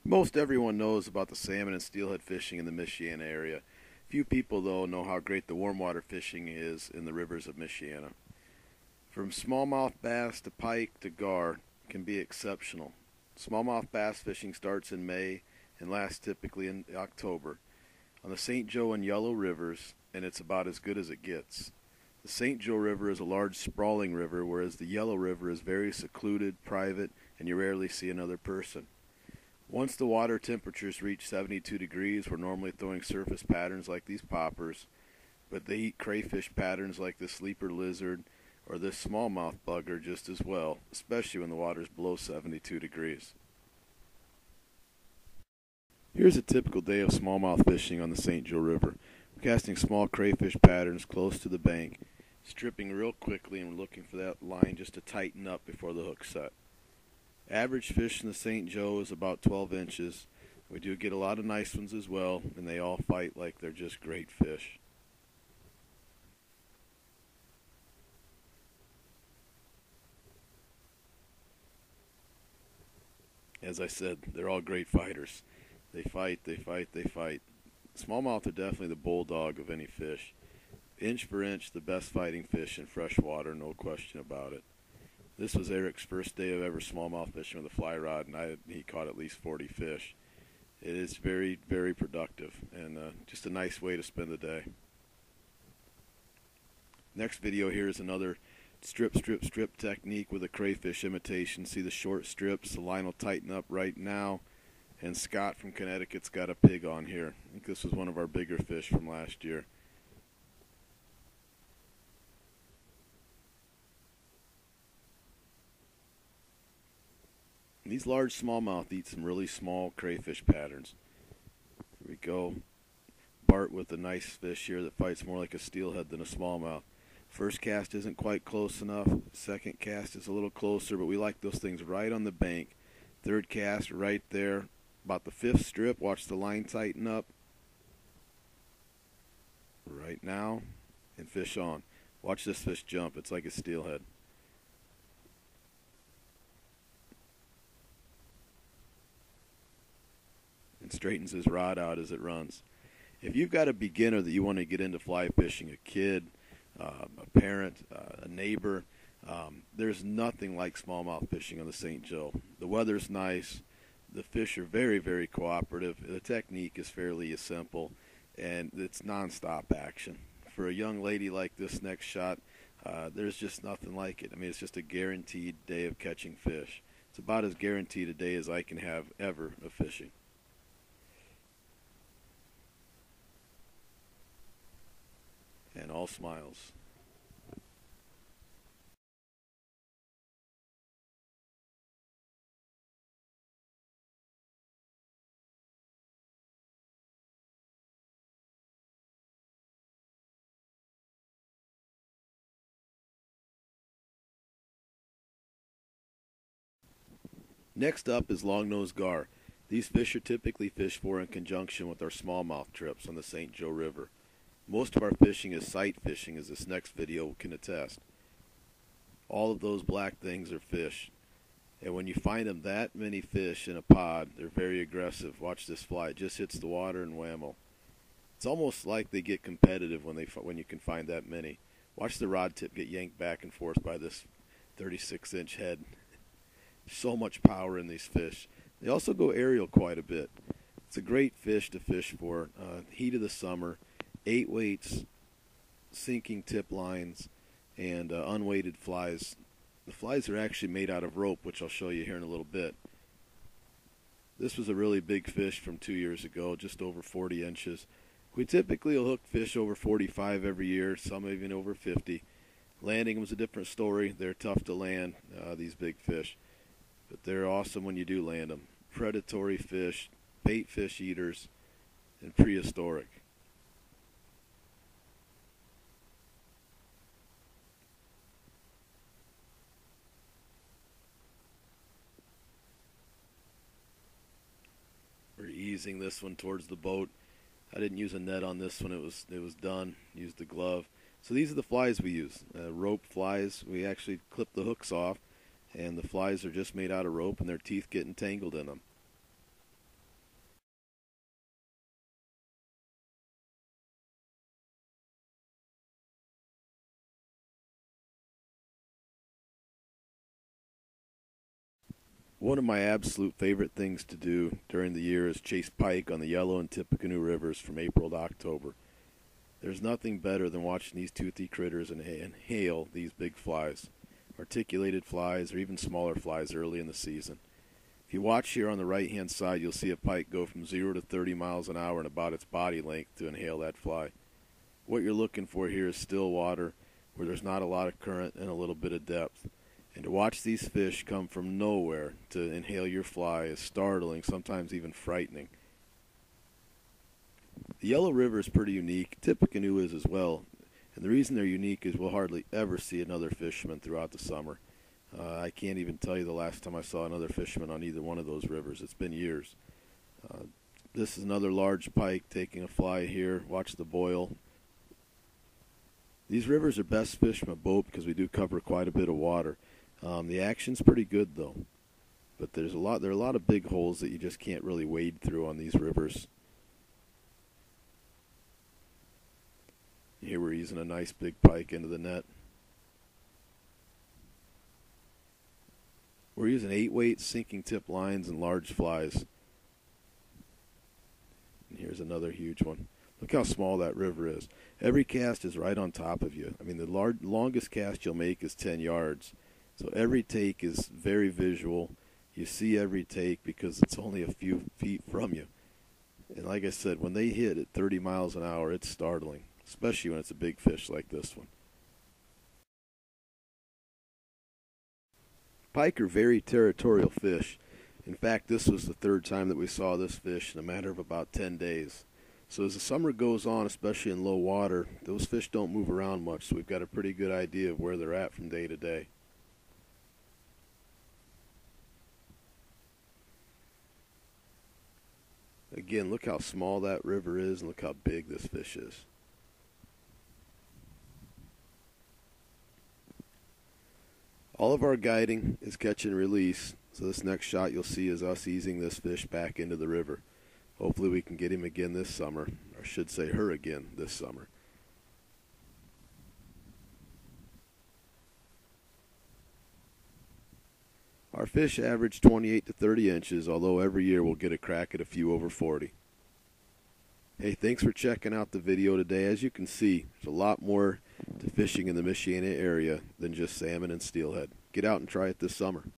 Most everyone knows about the salmon and steelhead fishing in the Michiana area. Few people, though, know how great the warmwater fishing is in the rivers of Michiana. From smallmouth bass to pike to gar can be exceptional. Smallmouth bass fishing starts in May and lasts typically in October on the St. Joe and Yellow rivers, and it's about as good as it gets. The St. Joe River is a large, sprawling river, whereas the Yellow River is very secluded, private, and you rarely see another person. Once the water temperatures reach 72 degrees, we're normally throwing surface patterns like these poppers, but they eat crayfish patterns like the sleeper lizard or this smallmouth bugger just as well, especially when the water's below 72 degrees. Here's a typical day of smallmouth fishing on the St. Joe River. We're casting small crayfish patterns close to the bank, stripping real quickly, and we're looking for that line just to tighten up before the hook's set. Average fish in the St. Joe is about 12 inches. We do get a lot of nice ones as well, and they all fight like they're just great fish. As I said, they're all great fighters. They fight, they fight, they fight. Smallmouth are definitely the bulldog of any fish. Inch for inch, the best fighting fish in fresh water, no question about it. This was Eric's first day of ever smallmouth fishing with a fly rod, and he caught at least 40 fish. It is very, very productive, and just a nice way to spend the day. Next video here is another strip technique with a crayfish imitation. See the short strips, the line will tighten up right now, and Scott from Connecticut's got a pig on here. I think this was one of our bigger fish from last year. These large smallmouth eat some really small crayfish patterns. Here we go. Bart with a nice fish here that fights more like a steelhead than a smallmouth. First cast isn't quite close enough. Second cast is a little closer, but we like those things right on the bank. Third cast right there. About the fifth strip, watch the line tighten up. Right now, and fish on. Watch this fish jump. It's like a steelhead. And straightens his rod out as it runs. If you've got a beginner that you want to get into fly fishing, a kid, a parent, a neighbor, there's nothing like smallmouth fishing on the St. Joe. The weather's nice. The fish are very, very cooperative. The technique is fairly simple, and it's nonstop action. For a young lady like this next shot, there's just nothing like it. I mean, it's just a guaranteed day of catching fish. It's about as guaranteed a day as I can have ever of fishing. And all smiles. Next up is Longnose gar. These fish are typically fished for in conjunction with our smallmouth trips on the St. Joe River. Most of our fishing is sight fishing, as this next video can attest. All of those black things are fish. And when you find them that many fish in a pod, they're very aggressive. Watch this fly. It just hits the water and whammo. It's almost like they get competitive when you can find that many. Watch the rod tip get yanked back and forth by this 36-inch head. So much power in these fish. They also go aerial quite a bit. It's a great fish to fish for. Heat of the summer, 8 weights, sinking tip lines, and unweighted flies. The flies are actually made out of rope, which I'll show you here in a little bit. This was a really big fish from 2 years ago, just over 40 inches. We typically will hook fish over 45 every year, some even over 50. Landing them is a different story. They're tough to land, these big fish. But they're awesome when you do land them. Predatory fish, bait fish eaters, and prehistoric. We're easing this one towards the boat. I didn't use a net on this one. It was done. Used the glove. So these are the flies we use. Rope flies. We actually clip the hooks off, and the flies are just made out of rope, and their teeth get entangled in them. One of my absolute favorite things to do during the year is chase pike on the Yellow and Tippecanoe rivers from April to October. There's nothing better than watching these toothy critters inhale these big flies, articulated flies or even smaller flies early in the season. If you watch here on the right hand side, you'll see a pike go from 0 to 30 miles an hour in about its body length to inhale that fly. What you're looking for here is still water where there's not a lot of current and a little bit of depth. And to watch these fish come from nowhere to inhale your fly is startling, sometimes even frightening. The Yellow River is pretty unique. Tippecanoe is as well. And the reason they're unique is we'll hardly ever see another fisherman throughout the summer. I can't even tell you the last time I saw another fisherman on either one of those rivers. It's been years. This is another large pike taking a fly here. Watch the boil. These rivers are best fished from a boat because we do cover quite a bit of water. The action's pretty good though, but there are a lot of big holes that you just can't really wade through on these rivers. Here we're using a nice big pike into the net. We're using 8-weight sinking tip lines and large flies. And here's another huge one. Look how small that river is. Every cast is right on top of you. I mean, the longest cast you'll make is 10 yards. So every take is very visual. You see every take because it's only a few feet from you. And like I said, when they hit at 30 miles an hour, it's startling, especially when it's a big fish like this one. Pike are very territorial fish. In fact, this was the third time that we saw this fish in a matter of about 10 days. So as the summer goes on, especially in low water, those fish don't move around much, so we've got a pretty good idea of where they're at from day to day. Again, look how small that river is and look how big this fish is. All of our guiding is catch and release, so this next shot you'll see is us easing this fish back into the river. Hopefully we can get him again this summer, or I should say her again this summer. Our fish average 28 to 30 inches, although every year we'll get a crack at a few over 40. Hey, thanks for checking out the video today. As you can see, there's a lot more to fishing in the Michiana area than just salmon and steelhead. Get out and try it this summer.